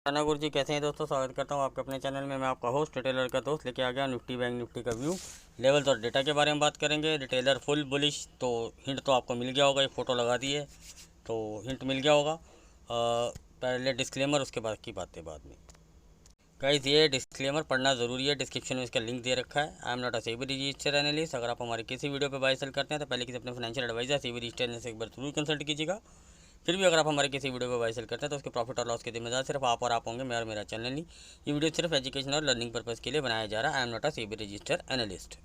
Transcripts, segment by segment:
राणा गुरु जी कैसे हैं दोस्तों। स्वागत करता हूं आपके अपने चैनल में। मैं आपका होस्ट रिटेलर का दोस्त लेके आ गया निफ्टी बैंक निफ्टी का व्यू, लेवल्स और डेटा के बारे में बात करेंगे। रिटेलर फुल बुलिश, तो हिंट तो आपको मिल गया होगा, एक फ़ोटो लगा दी है तो हिंट मिल गया होगा। पहले डिस्क्लेमर, उसके बाद की बातें बाद में। गाइस, ये डिस्क्लेमर पढ़ना ज़रूरी है, डिस्क्रिप्शन में इसका लिंक दे रखा है। I am not a SEBI registered analyst. अगर आप हमारे किसी वीडियो पे बाय सेल करते हैं तो पहले किसी अपने फाइनेंशियल एडवाइजर सेबी रजिस्टर्ड से एक बार जरूर कंसल्ट कीजिएगा। फिर भी अगर आप हमारे किसी वीडियो को बाय सेल करते हैं तो उसके प्रॉफिट और लॉस के जिम्मेदार सिर्फ आप और आप होंगे, मैं और मेरा चैनल नहीं। ये वीडियो सिर्फ एजुकेशन और लर्निंग पर्पज़ के लिए बनाया जा रहा है। I am not a SEBI registered analyst.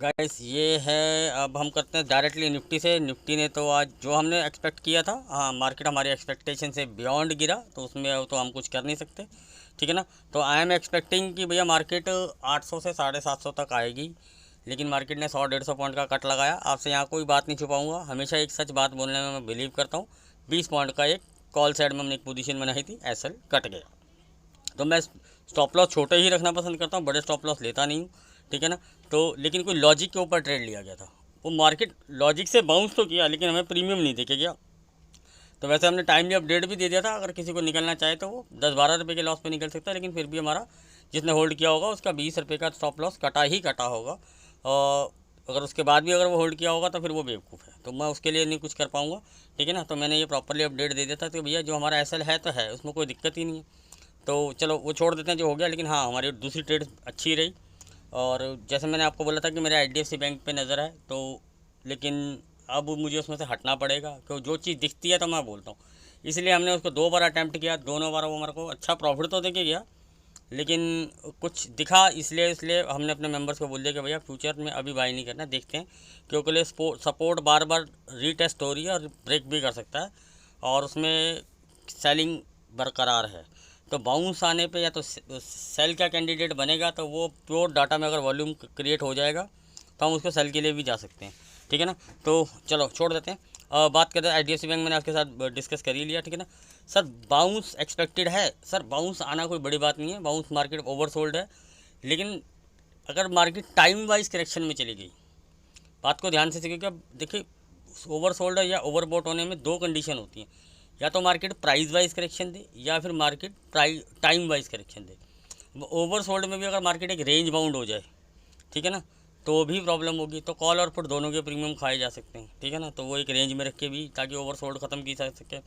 Guys, ये है, अब हम करते हैं डायरेक्टली निफ्टी से। निफ्टी ने तो आज जो हमने एक्सपेक्ट किया था, हाँ, मार्केट हमारी एक्सपेक्टेशन से बियॉन्ड गिरा, तो उसमें तो हम कुछ कर नहीं सकते, ठीक है ना। तो आई एम एक्सपेक्टिंग कि भैया मार्केट 800 से 750 तक आएगी, लेकिन मार्केट ने 100-150 पॉइंट का कट लगाया। आपसे यहाँ कोई बात नहीं छुपाऊंगा, हमेशा एक सच बात बोलने में मैं बिलीव करता हूँ। 20 पॉइंट का एक कॉल साइड में हमने एक पोजीशन बनाई थी, एसएल कट गया। तो मैं स्टॉप लॉस छोटे ही रखना पसंद करता हूँ, बड़े स्टॉप लॉस लेता नहीं हूँ, ठीक है ना। तो लेकिन कोई लॉजिक के ऊपर ट्रेड लिया गया था, वो मार्केट लॉजिक से बाउंस तो किया लेकिन हमें प्रीमियम नहीं देके गया। तो वैसे हमने टाइमली अपडेट भी दे दिया था, अगर किसी को निकलना चाहे तो वो 10-12 रुपये के लॉस पे निकल सकता है, लेकिन फिर भी हमारा जिसने होल्ड किया होगा उसका 20 रुपये का स्टॉप लॉस कटा ही कटा होगा। और अगर उसके बाद भी अगर वो होल्ड किया होगा तो फिर वो बेवकूफ़ है, तो मैं उसके लिए नहीं कुछ कर पाऊँगा, ठीक है ना। तो मैंने ये प्रॉपरली अपडेट दे दिया था कि भैया जो हमारा एसएल है तो है, उसमें कोई दिक्कत ही नहीं है। तो चलो वो छोड़ देते हैं जो हो गया, लेकिन हाँ, हमारी दूसरी ट्रेड अच्छी रही। और जैसे मैंने आपको बोला था कि मेरे एचडीएफसी बैंक पे नज़र है, तो लेकिन अब मुझे उसमें से हटना पड़ेगा, क्योंकि जो चीज़ दिखती है तो मैं बोलता हूँ। इसलिए हमने उसको 2 बार अटैम्प्ट किया, दोनों बार वो हमारे को अच्छा प्रॉफिट तो देके गया, लेकिन कुछ दिखा, इसलिए हमने अपने मेंबर्स को बोल दिया कि भैया फ्यूचर में अभी बाई नहीं करना, देखते हैं, क्योंकि सपोर्ट बार बार रीटेस्ट हो रही है और ब्रेक भी कर सकता है, और उसमें सेलिंग बरकरार है। तो बाउंस आने पे या तो सेल का कैंडिडेट बनेगा, तो वो प्योर डाटा में अगर वॉल्यूम क्रिएट हो जाएगा तो हम उसको सेल के लिए भी जा सकते हैं, ठीक है ना। तो चलो छोड़ देते हैं। बात करते हैं एचडीएफसी बैंक, मैंने आपके साथ डिस्कस कर ही लिया, ठीक है ना। सर बाउंस एक्सपेक्टेड है, सर बाउंस आना कोई बड़ी बात नहीं है, बाउंस मार्केट ओवरसोल्ड है, लेकिन अगर मार्केट टाइम वाइज करेक्शन में चली गई, बात को ध्यान से सीखिए। अब देखिए, ओवरसोल्ड या ओवरबॉट होने में 2 कंडीशन होती हैं, या तो मार्केट प्राइस वाइज करेक्शन दे या फिर मार्केट टाइम वाइज करेक्शन दे। ओवरसोल्ड में भी अगर मार्केट एक रेंज बाउंड हो जाए, ठीक है ना, तो भी प्रॉब्लम होगी। तो कॉल और पुट दोनों के प्रीमियम खाए जा सकते हैं, ठीक है ना। तो वो एक रेंज में रख के भी, ताकि ओवरसोल्ड ख़त्म की जा सके।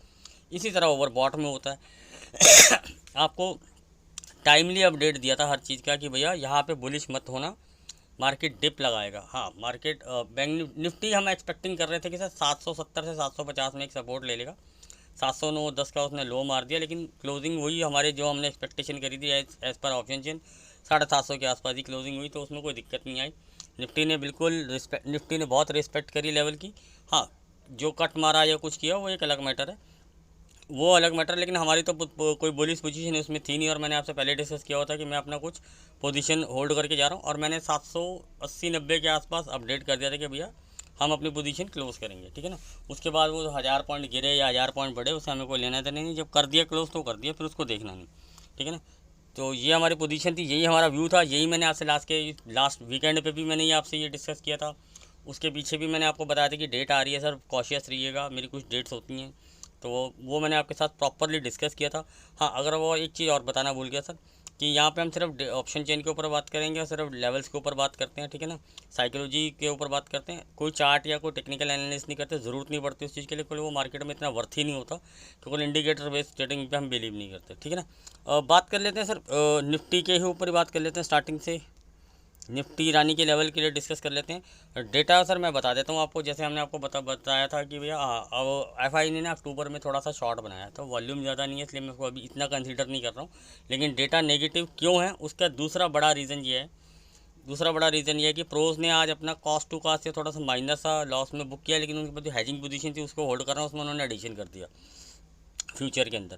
इसी तरह ओवरबॉट में होता है। आपको टाइमली अपडेट दिया था हर चीज़ का कि भैया यहाँ पे बुलिश मत होना, मार्केट डिप लगाएगा। हाँ, मार्केट बैंक निफ्टी हम एक्सपेक्टिंग कर रहे थे कि सर 770 से 750 में एक सपोर्ट ले लेगा। 709-10 का उसने लो मार दिया, लेकिन क्लोजिंग वही हमारे जो हमने एक्सपेक्टेशन करी थी एज़ पर ऑप्शन चेन, 750 के आसपास ही क्लोजिंग हुई, तो उसमें कोई दिक्कत नहीं आई। निफ्टी ने बहुत रिस्पेक्ट करी लेवल की। हाँ, जो कट मारा या कुछ किया वो एक अलग मैटर है, वो अलग मैटर, लेकिन हमारी तो कोई बुलिश पोजीशन उसमें थी नहीं। और मैंने आपसे पहले डिस्कस किया हुआ था कि मैं अपना कुछ पोजीशन होल्ड करके जा रहा हूँ, और मैंने 780-90 के आसपास अपडेट कर दिया था कि भैया हम अपनी पोजीशन क्लोज़ करेंगे, ठीक है ना। उसके बाद वो 1000 पॉइंट गिरे या 1000 पॉइंट बढ़े, उससे हमें कोई लेना देना नहीं, जब कर दिया क्लोज़ तो कर दिया, फिर उसको देखना नहीं, ठीक है ना। तो ये हमारी पोजीशन थी, यही हमारा व्यू था, यही मैंने आपसे लास्ट वीकेंड पे भी मैंने ये आपसे ये डिस्कस किया था। उसके पीछे भी मैंने आपको बताया था कि डेट आ रही है सर, कॉशियस रहिएगा, मेरी कुछ डेट्स होती हैं, तो वो मैंने आपके साथ प्रॉपरली डिस्कस किया था। हाँ, अगर वो एक चीज़ और बताना भूल गया सर, कि यहाँ पे हम सिर्फ ऑप्शन चेन के ऊपर बात करेंगे और सिर्फ लेवल्स के ऊपर बात करते हैं, ठीक है ना। साइकोलॉजी के ऊपर बात करते हैं, कोई चार्ट या कोई टेक्निकल एनालिसिस नहीं करते, ज़रूरत नहीं पड़ती उस चीज़ के लिए, कोई वो मार्केट में इतना वर्थ ही नहीं होता, क्योंकि इंडिकेटर बेस्ड ट्रेडिंग पे हम बिलीव नहीं करते, ठीक है ना। बात कर लेते हैं सर, निफ्टी के ही ऊपर ही बात कर लेते हैं, स्टार्टिंग से निफ्टी रानी के लेवल के लिए डिस्कस कर लेते हैं। डेटा सर मैं बता देता हूँ आपको, जैसे हमने आपको बताया था कि भैया अब एफआई ने ना अक्टूबर में थोड़ा सा शॉर्ट बनाया, तो वॉल्यूम ज़्यादा नहीं है, इसलिए मैं उसको अभी इतना कंसीडर नहीं कर रहा हूँ। लेकिन डेटा नेगेटिव क्यों है, उसका दूसरा बड़ा रीज़न ये है कि प्रोज ने आज अपना कॉस्ट टू कॉस्ट से थोड़ा सा माइनस सा लॉस में बुक किया, लेकिन उनके पास जो हैजिंग पोजीशन थी उसको होल्ड कर रहा हूँ, उसमें उन्होंने एडिशन कर दिया फ्यूचर के अंदर।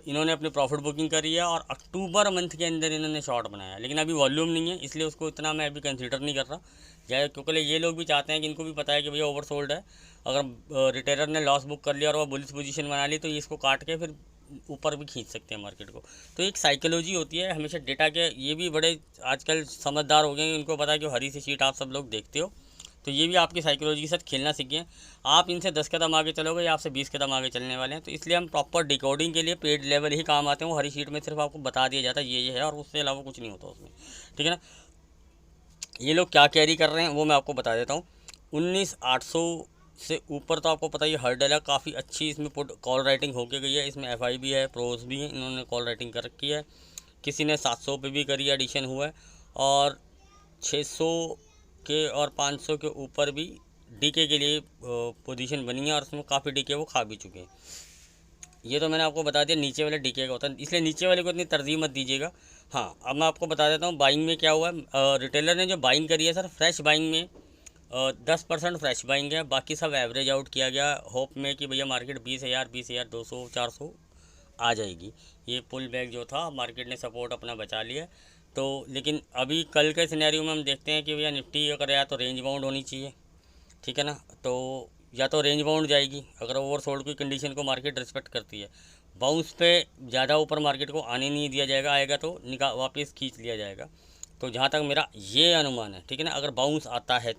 इन्होंने अपनी प्रॉफिट बुकिंग करी है और अक्टूबर मंथ के अंदर इन्होंने शॉर्ट बनाया, लेकिन अभी वॉल्यूम नहीं है, इसलिए उसको इतना मैं अभी कंसीडर नहीं कर रहा। क्योंकि ये लोग भी चाहते हैं कि इनको भी पता है कि भैया ओवरसोल्ड है, अगर रिटेलर ने लॉस बुक कर लिया और वह बुलिश पोजीशन बना ली, तो ये इसको काट के फिर ऊपर भी खींच सकते हैं मार्केट को। तो एक साइकोलॉजी होती है हमेशा डेटा के, ये भी बड़े आजकल समझदार हो गए हैं, इनको पता है कि हरी सी शीट आप सब लोग देखते हो, तो ये भी आपकी साइकोलॉजी के साथ खेलना सीख गए। आप इनसे 10 कदम आगे चलोगे या आपसे 20 कदम आगे चलने वाले हैं। तो इसलिए हम प्रॉपर डिकोडिंग के लिए पेड लेवल ही काम आते हैं। वो हरी शीट में सिर्फ आपको बता दिया जाता है ये है, और उससे अलावा कुछ नहीं होता उसमें, ठीक है ना। ये लोग क्या कैरी कर रहे हैं वो मैं आपको बता देता हूँ। 19,800 से ऊपर तो आपको पता ही हर्डल है, काफ़ी अच्छी इसमें पुट कॉल राइटिंग होके गई है। इसमें FI भी है, प्रोज भी है, इन्होंने कॉल राइटिंग कर रखी है। किसी ने 700 पे भी करी, एडिशन हुआ है, और 600 के और 500 के ऊपर भी DK के लिए पोजीशन बनी है, और उसमें काफ़ी DK वो खा भी चुके हैं। ये तो मैंने आपको बता दिया नीचे वाले DK का होता है, इसलिए नीचे वाले को इतनी तरजीह मत दीजिएगा। हाँ, अब मैं आपको बता देता हूँ बाइंग में क्या हुआ है। रिटेलर ने जो बाइंग करी है सर, फ्रेश बाइंग में 10% फ्रेश बाइंग है, बाकी सब एवरेज आउट किया गया होप में कि भैया मार्केट 20,000, 20,200, 400 आ जाएगी। ये पुल बैक जो था मार्केट ने सपोर्ट अपना बचा लिया। तो लेकिन अभी कल के सिनेरियो में हम देखते हैं कि भैया निफ्टी अगर या तो रेंज बाउंड होनी चाहिए, ठीक है ना, तो या तो रेंज बाउंड जाएगी अगर ओवरसोल्ड की कंडीशन को मार्केट रिस्पेक्ट करती है। बाउंस पे ज़्यादा ऊपर मार्केट को आने नहीं दिया जाएगा, आएगा तो वापस खींच लिया जाएगा। तो जहाँ तक मेरा ये अनुमान है, ठीक है ना, अगर बाउंस आता है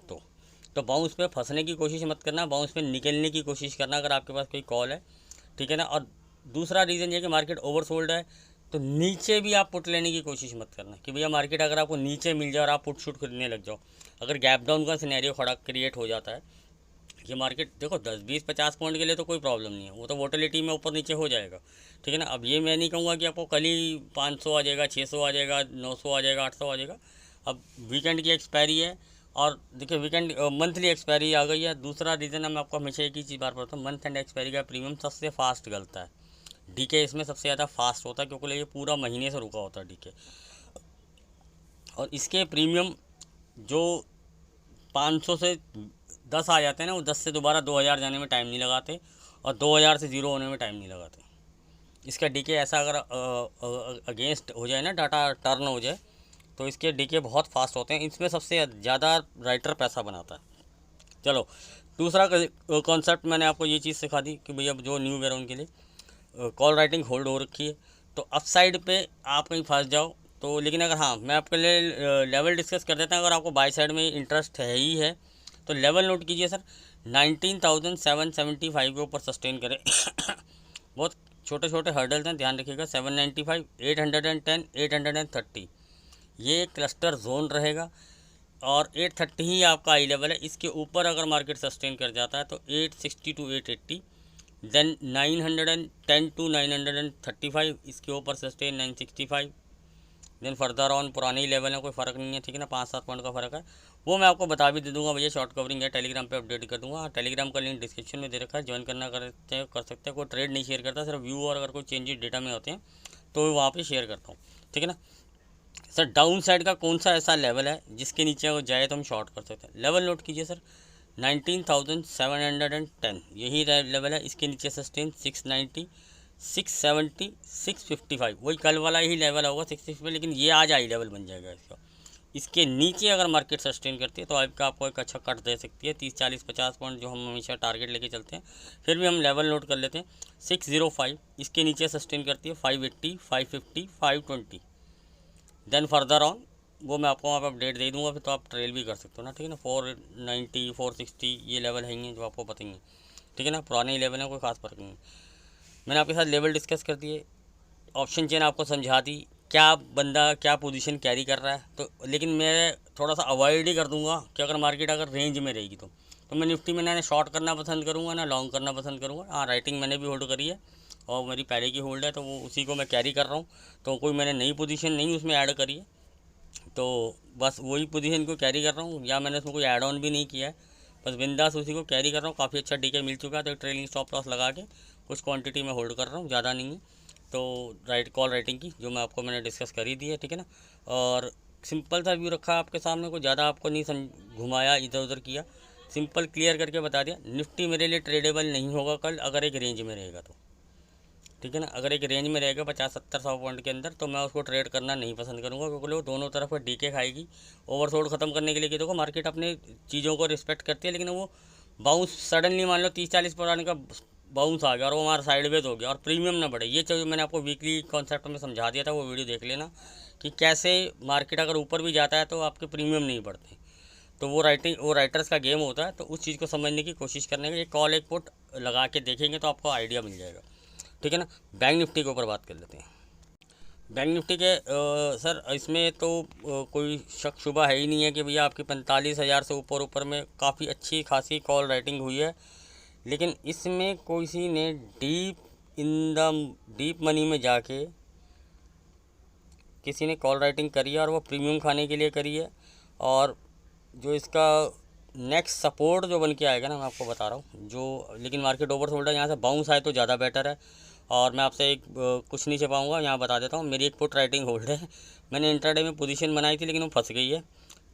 तो बाउंस पे फंसने की कोशिश मत करना, बाउंस पे निकलने की कोशिश करना अगर आपके पास कोई कॉल है, ठीक है ना। और दूसरा रीज़न ये कि मार्केट ओवरसोल्ड है तो नीचे भी आप पुट लेने की कोशिश मत करना कि भैया मार्केट अगर आपको नीचे मिल जाए और आप पुट शूट खरीदने लग जाओ। अगर गैप डाउन का सिनेरियो खड़ा क्रिएट हो जाता है, ये मार्केट देखो 10, 20, 50 पॉइंट के लिए तो कोई प्रॉब्लम नहीं है, वो तो वोटिलिटी में ऊपर नीचे हो जाएगा, ठीक है ना। अब ये मैं नहीं कहूँगा कि आपको कल ही 500 आ जाएगा, 600 आ जाएगा, 900 आ जाएगा, 800 आ जाएगा। अब वीकेंड की एक्सपायरी है, और देखिए वीकेंड मंथली एक्सपायरी आ गई है। दूसरा रीज़न है, मैं आपको हमेशा एक ही चीज़ बार बताता हूँ, मंथ एंड एक्सपायरी का प्रीमियम सबसे फास्ट गलता है। DK इसमें सबसे ज़्यादा फास्ट होता है क्योंकि ये पूरा महीने से रुका होता है DK। और इसके प्रीमियम जो 500 से 10 आ जाते हैं ना, वो 10 से दोबारा 2,000 जाने में टाइम नहीं लगाते, और 2,000 से 0 होने में टाइम नहीं लगाते। इसका DK ऐसा अगर अगेंस्ट हो जाए ना, डाटा टर्न हो जाए, तो इसके DK बहुत फास्ट होते हैं। इसमें सबसे ज़्यादा राइटर पैसा बनाता है। चलो, दूसरा कॉन्सेप्ट मैंने आपको ये चीज़ सिखा दी कि भैया जो न्यू वेयर उनके लिए कॉल राइटिंग होल्ड हो रखी है, तो अपसाइड पे आप कहीं फंस जाओ तो। लेकिन अगर हाँ, मैं आपके लिए लेवल डिस्कस कर देता हूँ। अगर आपको बाय साइड में इंटरेस्ट है ही है तो लेवल नोट कीजिए सर, 19,775 के ऊपर सस्टेन करें। बहुत छोटे छोटे हर्डल्स हैं, ध्यान रखिएगा। 795, 810, 830 ये क्लस्टर जोन रहेगा, और 830 ही आपका आई लेवल है। इसके ऊपर अगर मार्केट सस्टेन कर जाता है तो 860 टू 880, देन 910 टू 935, इसके ऊपर सस्टेन 965, देन फर्दर ऑन पुराने ही लेवल है, कोई फ़र्क नहीं है, ठीक है ना, 5-7 पॉइंट का फ़र्क है। वो मैं आपको बता भी दे दूंगा भैया, शॉर्ट कवरिंग है, टेलीग्राम पे अपडेट कर दूंगा। टेलीग्राम का लिंक डिस्क्रिप्शन में दे रखा है, ज्वाइन करना कर सकते हैं। कोई ट्रेड नहीं शेयर करता, सिर्फ व्यू और अगर कोई चेंजेस डेटा में होते हैं तो वहाँ पर शेयर करता हूँ, ठीक है ना। सर डाउन साइड का कौन सा ऐसा लेवल है जिसके नीचे वो जाए तो हम शॉर्ट कर सकते हैं? लेवल नोट कीजिए सर, 19,710 यही लेवल है। इसके नीचे सस्टेन 690, 670, 655, वही कल वाला ही लेवल होगा 665, लेकिन ये आज आई लेवल बन जाएगा इसका। इसके नीचे अगर मार्केट सस्टेन करती है तो आपको एक अच्छा कट दे सकती है, 30, 40, 50 पॉइंट जो हम हमेशा टारगेट लेके चलते हैं। फिर भी हम लेवल नोट कर लेते हैं, 605 इसके नीचे सस्टेन करती है, 580, 550, 520, देन फर्दर ऑन वो मैं आपको वहाँ पर अपडेट दे दूँगा, फिर तो आप ट्रेल भी कर सकते हो ना, ठीक है ना। 490, 460 ये लेवल हैं जो आपको पता ही है, ठीक है ना, पुराने ही लेवल हैं, कोई खास फर्क नहीं है। मैंने आपके साथ लेवल डिस्कस कर दिए, ऑप्शन चेन आपको समझा दी, क्या बंदा क्या पोजीशन कैरी कर रहा है। तो लेकिन मैं थोड़ा सा अवॉइड ही कर दूंगा कि अगर मार्केट अगर रेंज में रहेगी तो मैं निफ्टी में ना शॉर्ट करना पसंद करूँगा ना लॉन्ग करना पसंद करूँगा। हाँ, राइटिंग मैंने भी होल्ड करी है और मेरी पहले की होल्ड है, तो वो उसी को मैं कैरी कर रहा हूँ। तो कोई मैंने नई पोजीशन नहीं उसमें ऐड करी है, तो बस वही पोजीशन को कैरी कर रहा हूँ, या मैंने उसमें कोई ऐड ऑन भी नहीं किया है, बस बिंदास उसी को कैरी कर रहा हूँ। काफ़ी अच्छा DK मिल चुका है, तो ट्रेलिंग स्टॉप लॉस लगा के कुछ क्वांटिटी में होल्ड कर रहा हूँ, ज़्यादा नहीं है। तो कॉल राइटिंग की जो मैंने डिस्कस करी दी है, ठीक है ना। और सिंपल सा व्यू रखा आपके सामने, को ज़्यादा आपको नहीं घुमाया इधर उधर किया, सिंपल क्लियर करके बता दिया। निफ्टी मेरे लिए ट्रेडेबल नहीं होगा कल अगर एक रेंज में रहेगा तो, ठीक है ना। अगर एक रेंज में रहेगा 50-70-100 पॉइंट के अंदर, तो मैं उसको ट्रेड करना नहीं पसंद करूँगा, क्योंकि वो दोनों तरफ DK खाएगी। ओवरसोल्ड ख़त्म करने के लिए कि देखो मार्केट अपने चीज़ों को रिस्पेक्ट करती है, लेकिन वो बाउंस सडनली मान लो 30-40 पुराने का बाउंस आ गया और वो हमारा साइडवेज हो गया और प्रीमियम ना बढ़े। ये चीज़ मैंने आपको वीकली कॉन्सेप्ट में समझा दिया था, वो वीडियो देख लेना कि कैसे मार्केट अगर ऊपर भी जाता है तो आपके प्रीमियम नहीं बढ़ते। तो वो राइटर्स का गेम होता है। तो उस चीज़ को समझने की कोशिश करने का, ये कॉल एक पुट लगा के देखेंगे तो आपको आइडिया मिल जाएगा, ठीक है ना। बैंक निफ्टी के ऊपर बात कर लेते हैं। बैंक निफ्टी के सर इसमें तो कोई शक शुबा है ही नहीं है कि भैया आपकी 45,000 से ऊपर ऊपर में काफ़ी अच्छी खासी कॉल राइटिंग हुई है। लेकिन इसमें किसी ने डीप मनी में जाके किसी ने कॉल राइटिंग करी है और वो प्रीमियम खाने के लिए करी है। और जो इसका नेक्स्ट सपोर्ट जो बन के आएगा ना, मैं आपको बता रहा हूँ जो, लेकिन मार्केट ओवर सोल्ड है, यहाँ से बाउंस आए तो ज़्यादा बेटर है। और मैं आपसे एक कुछ नहीं छिपाऊंगा, यहाँ बता देता हूँ, मेरी एक पुट राइटिंग होल्ड है। मैंने इंट्राडे में पोजीशन बनाई थी लेकिन वो फंस गई है,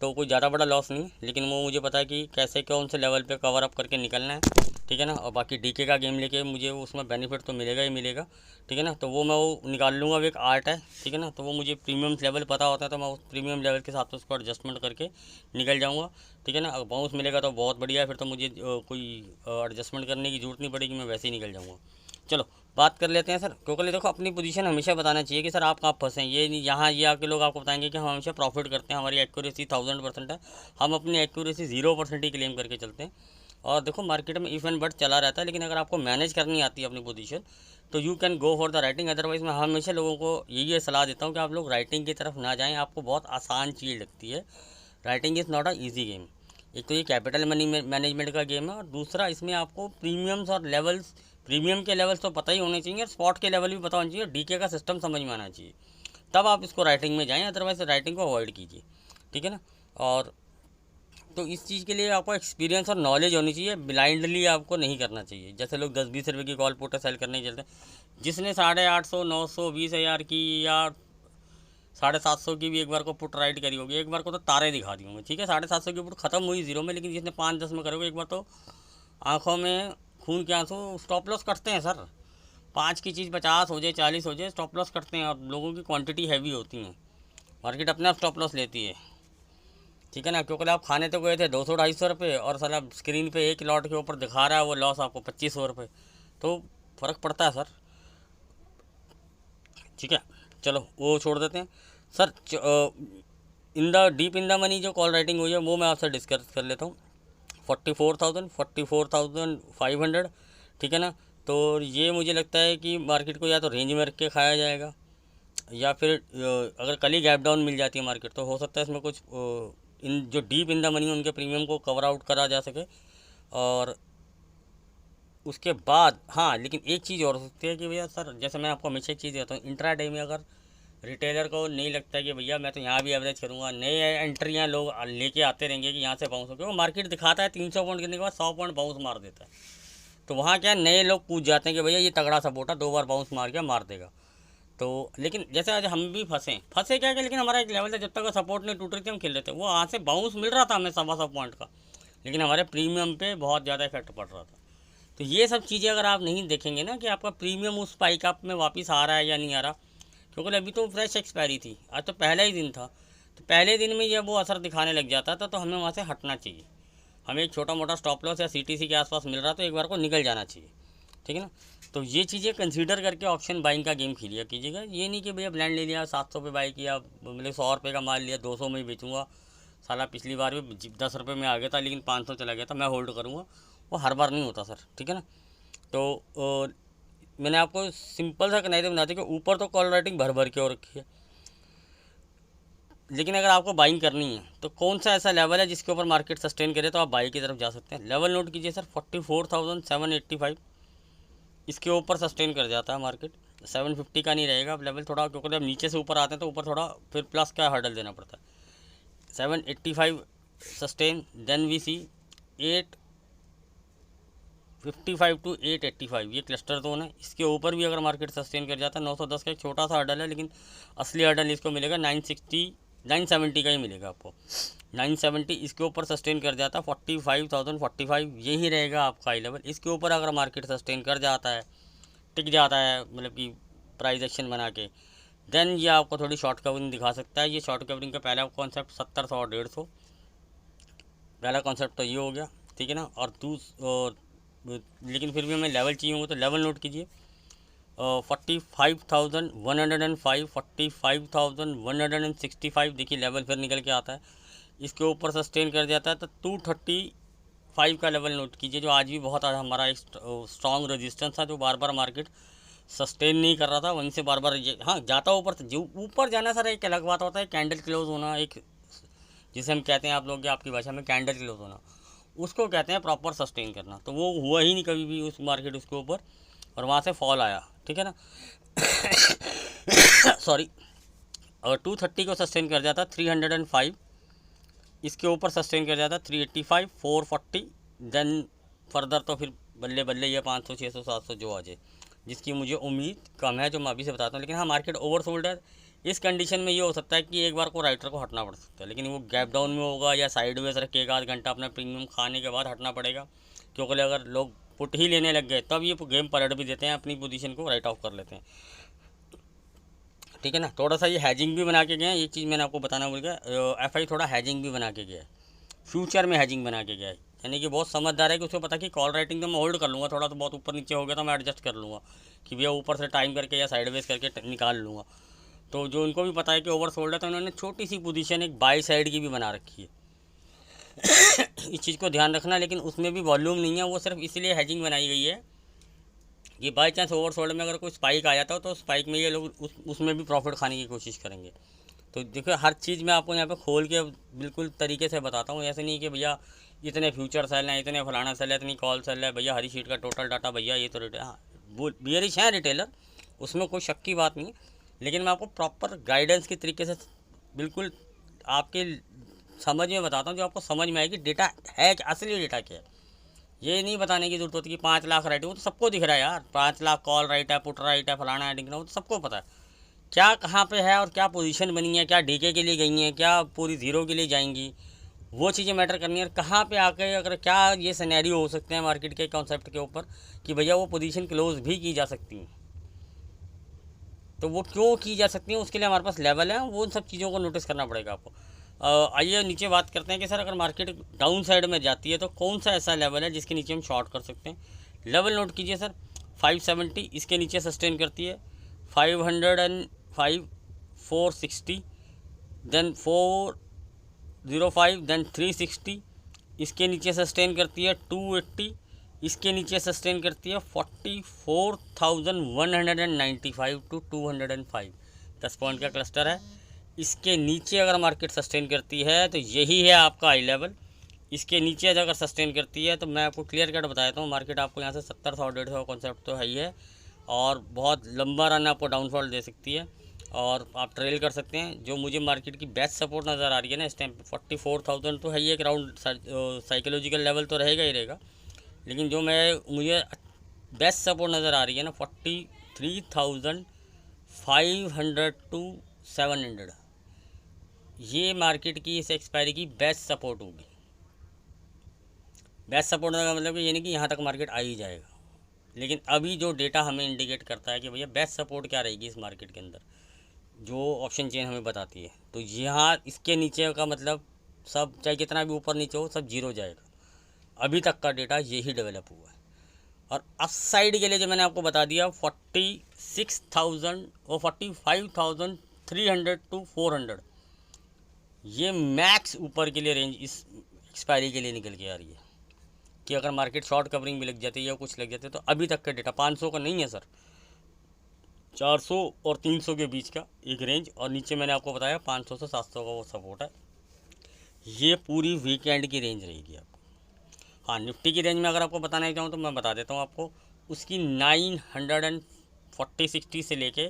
तो कोई ज़्यादा बड़ा लॉस नहीं, लेकिन वो मुझे पता है कि कैसे कौन से लेवल पे कवर अप करके निकलना है, ठीक है ना। और बाकी डीके का गेम लेके मुझे उसमें बेनिफिट तो मिलेगा ही मिलेगा, ठीक है ना। तो वो मैं वो निकाल लूँगा, वो एक आर्ट है, ठीक है ना। तो वो मुझे प्रीमियम लेवल पता होता है, तो मैं उस प्रीमियम लेवल के हिसाब से उसको एडजस्टमेंट करके निकल जाऊँगा, ठीक है ना। अगर बाउंस मिलेगा तो बहुत बढ़िया है, फिर तो मुझे कोई एडजस्टमेंट करने की ज़रूरत नहीं पड़ेगी, मैं वैसे ही निकल जाऊँगा। चलो बात कर लेते हैं सर, क्योंकि देखो अपनी पोजीशन हमेशा बताना चाहिए कि सर आप कहाँ फंसे हैं। ये नहीं यहाँ ये आके लोग आपको बताएंगे कि हम हमेशा प्रॉफिट करते हैं, हमारी एक्यूरेसी 1000% है, हम अपनी एक्यूरेसी 0% ही क्लेम करके चलते हैं। और देखो मार्केट में इफ एंड बट चला रहता है, लेकिन अगर आपको मैनेज करनी आती है अपनी पोजीशन तो you can go for the writing. Otherwise मैं हमेशा लोगों को यही सलाह देता हूँ कि आप लोग राइटिंग की तरफ ना जाएँ, आपको बहुत आसान चीज़ लगती है। Writing is not a easy game. एक तो ये कैपिटल मनी मैनेजमेंट का गेम है, और दूसरा इसमें आपको प्रीमियम्स और लेवल्स, प्रीमियम के लेवल्स तो पता ही होने चाहिए और स्पॉट के लेवल भी पता होने चाहिए, डीके का सिस्टम समझ में आना चाहिए, तब आप इसको राइटिंग में जाएं, अदरवाइज राइटिंग को अवॉइड कीजिए, ठीक है ना। और तो इस चीज़ के लिए आपको एक्सपीरियंस और नॉलेज होनी चाहिए, ब्लाइंडली आपको नहीं करना चाहिए। जैसे लोग 10-20 रुपये की कॉल पुट सेल करने चलते हैं, जिसने 850, 900, 20,000 की या 750 की भी एक बार को पुट राइट करी होगी, एक बार को तो तारे दिखा दी होंगे, ठीक है। 750 की पुट खत्म हुई जीरो में, लेकिन जिसने 5-10 में करोगे एक बार तो आंखों में खून के आंसू, स्टॉप लॉस करते हैं सर। 5 की चीज़ 50 हो जाए, 40 हो जाए, स्टॉप लॉस करते हैं, और लोगों की क्वांटिटी हैवी होती है, मार्केट अपने आप स्टॉप लॉस लेती है, ठीक है ना। क्योंकि आप खाने तो गए थे 200-250 रुपये, और साला स्क्रीन पे एक लॉट के ऊपर दिखा रहा है वो लॉस आपको 2500 रुपये, तो फ़र्क पड़ता है सर, ठीक है। चलो वो छोड़ देते हैं सर। इन द मनी जो कॉल राइटिंग हुई है वो मैं आपसे डिस्कस कर लेता हूँ। 44,500, ठीक है ना। तो ये मुझे लगता है कि मार्केट को या तो रेंज में रख के खाया जाएगा, या फिर अगर कल ही गैप डाउन मिल जाती है मार्केट तो हो सकता है इसमें कुछ इन जो डीप इन द मनी उनके प्रीमियम को कवर आउट करा जा सके। और उसके बाद हाँ, लेकिन एक चीज़ और हो सकती है कि भैया सर, जैसे मैं आपको हमेशा एक चीज़ देता हूँ, इंट्रा डे में अगर रिटेलर को नहीं लगता है कि भैया मैं तो यहाँ भी एवरेज करूँगा, नए एंट्रियाँ लोग लेके आते रहेंगे कि यहाँ से बाउंस हो गया, वो मार्केट दिखाता है 300 पॉइंट गिरने के बाद 100 पॉइंट बाउंस मार देता है, तो वहाँ क्या नए लोग पूछ जाते हैं कि भैया ये तगड़ा सपोर्ट है, 2 बार बाउंस मार गया, मार देगा। तो लेकिन जैसे आज हम भी फंसे क्या कि, लेकिन हमारा एक लेवल था जब तक सपोर्ट नहीं टूट रही थी हम खेल रहे थे, वो वहाँ से बाउंस मिल रहा था हमें 100 पॉइंट का, लेकिन हमारे प्रीमियम पे बहुत ज़्यादा इफेक्ट पड़ रहा था। तो ये सब चीज़ें अगर आप नहीं देखेंगे ना कि आपका प्रीमियम उस स्पाइक अप में वापस आ रहा है या नहीं आ रहा, क्योंकि अभी तो फ्रेश एक्सपायरी थी, आज तो पहला ही दिन था, तो पहले दिन में जब वो असर दिखाने लग जाता था तो हमें वहाँ से हटना चाहिए। हमें एक छोटा मोटा स्टॉप लॉस या सीटीसी के आसपास मिल रहा तो एक बार को निकल जाना चाहिए, ठीक है ना। तो ये चीज़ें कंसीडर करके ऑप्शन बाइंग का गेम खेलिए कीजिएगा। ये नहीं कि भैया ब्लैंड ले लिया 700 पे बाई किया, मतलब 100 रुपये का माल लिया 200 में ही बेचूंगा, साला पिछली बार भी 10 रुपये में आ गया था लेकिन 500 चला गया था, मैं होल्ड करूँगा, वो हर बार नहीं होता सर, ठीक है ना। तो मैंने आपको सिंपल सा कनाइदे बना दिया कि ऊपर तो कॉल राइटिंग भर भर के हो रखी है, लेकिन अगर आपको बाइंग करनी है तो कौन सा ऐसा लेवल है जिसके ऊपर मार्केट सस्टेन करे तो आप बाई की तरफ जा सकते हैं। लेवल नोट कीजिए सर, 44,785, इसके ऊपर सस्टेन कर जाता है मार्केट, 750 का नहीं रहेगा अब लेवल थोड़ा, क्योंकि जब नीचे से ऊपर आते हैं तो ऊपर थोड़ा फिर प्लस का हर्डल देना पड़ता है। 785 sustain, then we see 855 to 885, ये क्लस्टर जोन है, इसके ऊपर भी अगर मार्केट सस्टेन कर जाता है 910 का एक छोटा सा हर्डल है, लेकिन असली हर्डल इसको मिलेगा 970 का ही मिलेगा आपको, 970 इसके ऊपर सस्टेन कर जाता है 45,045, यही रहेगा आपका हाई लेवल। इसके ऊपर अगर मार्केट सस्टेन कर जाता है, टिक जाता है, मतलब कि प्राइस एक्शन बना के, देन ये आपको थोड़ी शॉर्ट कवरिंग दिखा सकता है। ये शॉर्ट कवरिंग का पहला कॉन्सेप्ट 70, 100 और 150, पहला कॉन्सेप्ट तो ये हो गया, ठीक है ना। और लेकिन फिर भी हमें लेवल चाहिए होंगे तो लेवल नोट कीजिए, 45,105, 45,165, देखिए लेवल फिर निकल के आता है। इसके ऊपर सस्टेन कर जाता है तो 235 का लेवल नोट कीजिए, जो आज भी बहुत हमारा एक स्ट्रॉन्ग रेजिस्टेंस था, जो बार बार मार्केट सस्टेन नहीं कर रहा था, वहीं से बार बार हाँ जाता ऊपर, जो ऊपर जाना सर एक अलग बात होता है, कैंडल क्लोज होना, एक जिसे हम कहते हैं आप लोग आपकी भाषा में कैंडल क्लोज होना, उसको कहते हैं प्रॉपर सस्टेन करना। तो वो हुआ ही नहीं कभी भी उस मार्केट उसके ऊपर, और वहाँ से फॉल आया, ठीक है ना। सॉरी, अगर 230 को सस्टेन कर जाता 305, इसके ऊपर सस्टेन कर जाता 385, 440, देन फर्दर तो फिर बल्ले बल्ले ये 500 600 700 जो आ जाए, जिसकी मुझे उम्मीद कम है, जो मैं अभी से बताता हूँ। लेकिन हाँ, मार्केट ओवरसोल्ड है, इस कंडीशन में ये हो सकता है कि एक बार को राइटर को हटना पड़ सकता है, लेकिन वो गैप डाउन में होगा या साइडवेज रख के 1 घंटा अपना प्रीमियम खाने के बाद हटना पड़ेगा, क्योंकि अगर लोग पुट ही लेने लग गए तब ये गेम पलट भी देते हैं, अपनी पोजीशन को राइट ऑफ कर लेते हैं, ठीक है ना। थोड़ा सा ये हैजिंग भी बना के गए हैं, ये चीज़ मैंने आपको बताना भूल गया, एफआई थोड़ा हैजिंग भी बना के गया है, फ्यूचर में हैजिंग बना के गया है, यानी कि बहुत समझदार है कि उसको पता कि कॉल राइटिंग तो मैं होल्ड कर लूँगा, थोड़ा तो बहुत ऊपर नीचे हो गया तो मैं एडजस्ट कर लूँगा कि भैया ऊपर से टाइम करके या साइडवेज करके निकाल लूँगा। तो जो उनको भी पता है कि ओवर सोल्ड है, तो उन्होंने छोटी सी पोजीशन एक बाई साइड की भी बना रखी है। इस चीज़ को ध्यान रखना, लेकिन उसमें भी वॉल्यूम नहीं है, वो सिर्फ इसलिए हैजिंग बनाई गई है कि बाई चांस ओवर सोल्ड में अगर कोई स्पाइक आ जाता हो तो स्पाइक में ये लोग उसमें भी प्रॉफिट खाने की कोशिश करेंगे। तो देखो, हर चीज़ मैं आपको यहाँ पे खोल के बिल्कुल तरीके से बताता हूँ, ऐसे नहीं कि भैया इतने फ्यूचर सेल हैं, इतने फलाना सेल है, इतनी कॉल सेल है, भैया हरी शीट का टोटल डाटा, भैया ये तो रिटेल, हाँ बियरिश है रिटेलर, उसमें कोई शक की बात नहीं है, लेकिन मैं आपको प्रॉपर गाइडेंस के तरीके से बिल्कुल आपके समझ में बताता हूँ, जो आपको समझ में आएगी डेटा है कि असली डेटा क्या है। ये नहीं बताने की जरूरत होती कि 5 लाख राइट है, वो तो सबको दिख रहा है यार, 5 लाख कॉल राइट है, पुट राइट है, फलाना है, डिंगना, वो तो सबको पता है क्या कहाँ पे है और क्या पोजीशन बनी है, क्या डीके के लिए गई हैं, क्या पूरी ज़ीरो के लिए जाएंगी, वो चीज़ें मैटर करनी है। और कहाँ पे आके अगर क्या ये सिनेरियो हो सकते हैं मार्केट के कॉन्सेप्ट के ऊपर कि भैया वो पोजीशन क्लोज भी की जा सकती हैं, तो वो क्यों की जा सकती हैं, उसके लिए हमारे पास लेवल है, वो उन सब चीज़ों को नोटिस करना पड़ेगा आपको। आइए नीचे बात करते हैं कि सर अगर मार्केट डाउन साइड में जाती है तो कौन सा ऐसा लेवल है जिसके नीचे हम शॉर्ट कर सकते हैं। लेवल नोट कीजिए सर, 570 इसके नीचे सस्टेन करती है, 505, 460, देन 405, देन 360, इसके नीचे सस्टेन करती है 280, इसके नीचे सस्टेन करती है 44,195 टू 205, 10 पॉइंट का क्लस्टर है। इसके नीचे अगर मार्केट सस्टेन करती है तो यही है आपका हाई लेवल, इसके नीचे अगर सस्टेन करती है तो मैं आपको क्लियर कट बता देता हूँ, मार्केट आपको यहाँ से 70 100 150 का कॉन्सेप्ट तो है ही है, और बहुत लंबा रन आपको डाउनफॉल दे सकती है और आप ट्रेल कर सकते हैं। जो मुझे मार्केट की बेस्ट सपोर्ट नज़र आ रही है ना इस टाइम पे 44,000 तो है ही, एक राउंड साइकोलॉजिकल लेवल तो रहेगा ही रहेगा, लेकिन जो मुझे बेस्ट सपोर्ट नज़र आ रही है ना 43,500 टू 700, ये मार्केट की इस एक्सपायरी की बेस्ट सपोर्ट होगी। बेस्ट सपोर्ट का मतलब ये नहीं कि यहाँ तक मार्केट आ ही जाएगा, लेकिन अभी जो डेटा हमें इंडिकेट करता है कि भैया बेस्ट सपोर्ट क्या रहेगी इस मार्केट के अंदर, जो ऑप्शन चेन हमें बताती है, तो यहाँ इसके नीचे का मतलब सब चाहे कितना भी ऊपर नीचे हो सब जीरो जाएगा। अभी तक का डेटा यही डेवलप हुआ है। और अप साइड के लिए जो मैंने आपको बता दिया 46,000 और 45,300 टू 400, ये मैक्स ऊपर के लिए रेंज इस एक्सपायरी के लिए निकल के आ रही है कि अगर मार्केट शॉर्ट कवरिंग भी लग जाती है या कुछ लग जाते है तो अभी तक का डेटा 500 का नहीं है सर, 400 और 300 के बीच का एक रेंज, और नीचे मैंने आपको बताया 500 से 700 का वो सपोर्ट है। ये पूरी वीकेंड की रेंज रहेगी आपको। हाँ, निफ्टी की रेंज में अगर आपको बताना चाहूँ तो मैं बता देता हूँ आपको, उसकी 940-60 से लेके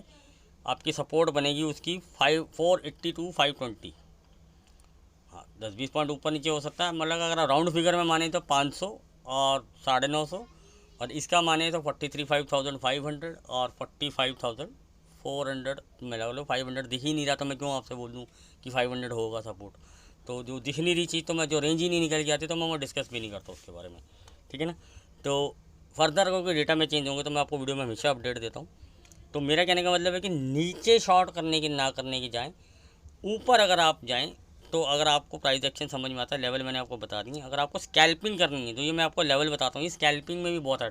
आपकी सपोर्ट बनेगी उसकी 480 टू 520। हाँ, 10-20 पॉइंट ऊपर नीचे हो सकता है, मतलब अगर राउंड फिगर में माने तो 500 और 950, और इसका माने तो 43,500 और 45,400 में लगा लो। 500 दिख ही नहीं रहा तो मैं क्यों आपसे बोल दूँ कि 500 होगा सपोर्ट, तो जो दिख नहीं रही चीज़ तो मैं जो रेंज ही नहीं निकल के आती तो मैं वो डिस्कस भी नहीं करता उसके बारे में, ठीक है ना। तो फर्दर अगर कोई डेटा में चेंज होंगे तो मैं आपको वीडियो में हमेशा अपडेट देता हूँ। तो मेरा कहने का मतलब है कि नीचे शॉर्ट करने की ना करने की जाएँ, ऊपर अगर आप जाएँ तो अगर आपको प्राइस एक्शन समझ में आता है, लेवल मैंने आपको बता दी है। अगर आपको स्कैल्पिंग करनी है तो ये मैं आपको लेवल बताता हूँ, ये स्कैल्पिंग में भी बहुत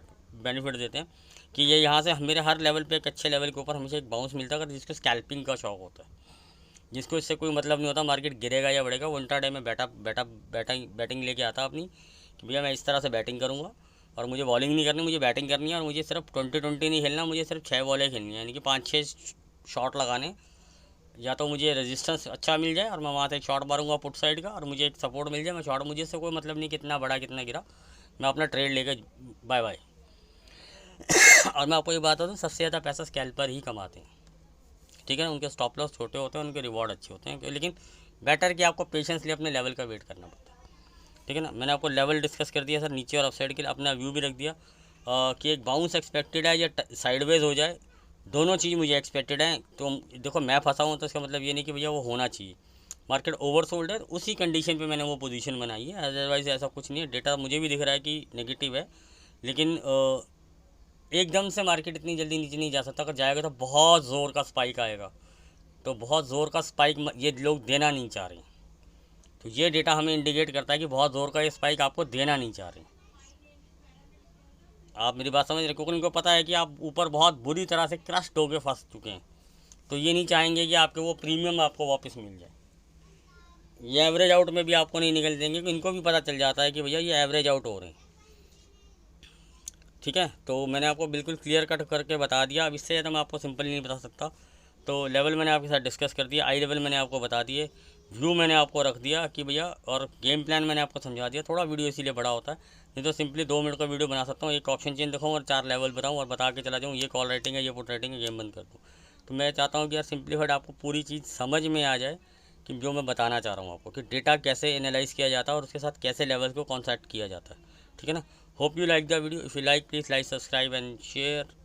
बेनिफिट देते हैं कि ये यहाँ से मेरे हर लेवल पे एक अच्छे लेवल के ऊपर हमेशा एक बाउंस मिलता है, अगर जिसको स्कैल्पिंग का शौक होता है जिसको इससे कोई मतलब नहीं होता मार्केट गिरेगा या बढ़ेगा, वो इंट्राडे में बैटिंग लेके आता अपनी कि भैया मैं इस तरह से बैटिंग करूँगा और मुझे बॉलिंग नहीं करनी, मुझे बैटिंग करनी है और मुझे सिर्फ 20-20 नहीं खेलना, मुझे सिर्फ 6 बॉलें खेलनी है, यानी कि 5-6 शॉट लगाने। या तो मुझे रेजिस्टेंस अच्छा मिल जाए और मैं वहाँ से एक शॉट मारूंगा पुट साइड का और मुझे एक सपोर्ट मिल जाए, मैं शॉट, मुझे इससे कोई मतलब नहीं कितना बड़ा कितना गिरा, मैं अपना ट्रेड लेके बाय बाय। और मैं आपको ये बात बताऊँ, सबसे ज़्यादा पैसा स्कैल्पर ही कमाते हैं, ठीक है ना। उनके स्टॉप लॉस छोटे होते हैं, उनके रिवॉर्ड अच्छे होते हैं, लेकिन बेटर कि आपको पेशेंसली अपने लेवल का वेट करना पड़ता है, ठीक है ना। मैंने आपको लेवल डिस्कस कर दिया सर, नीचे और अपसाइड के लिए अपना व्यू भी रख दिया कि एक बाउंस एक्सपेक्टेड है या साइडवेज हो जाए, दोनों चीज़ मुझे एक्सपेक्टेड है। तो देखो मैं फंसा हूँ तो इसका मतलब ये नहीं कि भैया वो होना चाहिए, मार्केट ओवरसोल्ड है, उसी कंडीशन पे मैंने वो पोजीशन बनाई है, अदरवाइज़ ऐसा कुछ नहीं है। डेटा मुझे भी दिख रहा है कि नेगेटिव है, लेकिन एकदम से मार्केट इतनी जल्दी नीचे नहीं जा सकता, अगर जाएगा तो बहुत ज़ोर का स्पाइक आएगा, तो बहुत ज़ोर का स्पाइक ये लोग देना नहीं चाह रहे, तो ये डेटा हमें इंडिकेट करता है कि बहुत ज़ोर का ये स्पाइक आपको देना नहीं चाह रहे। आप मेरी बात समझ रहे, क्योंकि उनको पता है कि आप ऊपर बहुत बुरी तरह से क्रश्ड होकर फंस चुके हैं, तो ये नहीं चाहेंगे कि आपके वो प्रीमियम आपको वापस मिल जाए। ये एवरेज आउट में भी आपको नहीं निकल देंगे, क्योंकि इनको भी पता चल जाता है कि भैया ये एवरेज आउट हो रहे हैं, ठीक है। तो मैंने आपको बिल्कुल क्लियर कट करके बता दिया, अब इससे ज़्यादा मैं आपको सिंपल नहीं बता सकता। तो लेवल मैंने आपके साथ डिस्कस कर दिया, आई लेवल मैंने आपको बता दिए, व्यू मैंने आपको रख दिया कि भैया, और गेम प्लान मैंने आपको समझा दिया। थोड़ा वीडियो इसीलिए बड़ा होता है, नहीं तो सिंपली 2 मिनट का वीडियो बना सकता हूँ, एक ऑप्शन चेंज दिखाऊँ और 4 लेवल बताऊँ और बता के चला जाऊँ ये कॉल राइटिंग है, ये पुट राइटिंग है, गेम बंद कर दूँ। तो मैं चाहता हूँ कि यार सिंप्लीफाइड आपको पूरी चीज़ समझ में आ जाए कि जो मैं बताना चाह रहा हूँ आपको, कि डेटा कैसे एनालाइज़ किया जाता है और उसके साथ कैसे लेवल को कॉन्सेप्ट किया जाता है, ठीक है ना। Hope you like the video, if you like please like subscribe and share.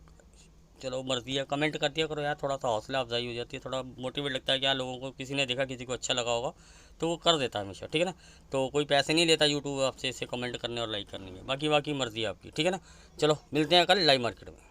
चलो मर्जी है, कमेंट कर दिया करो यार, थोड़ा सा हौसला अफजाई हो जाती है, थोड़ा मोटिवेट लगता है कि यार लोगों को किसी ने देखा, किसी को अच्छा लगा होगा तो वो कर देता है हमेशा, ठीक है ना। तो कोई पैसे नहीं लेता यूट्यूब आपसे इसे कमेंट करने और लाइक करने के, बाकी मर्जी है आपकी, ठीक है ना। चलो मिलते हैं कल लाइव मार्केट में।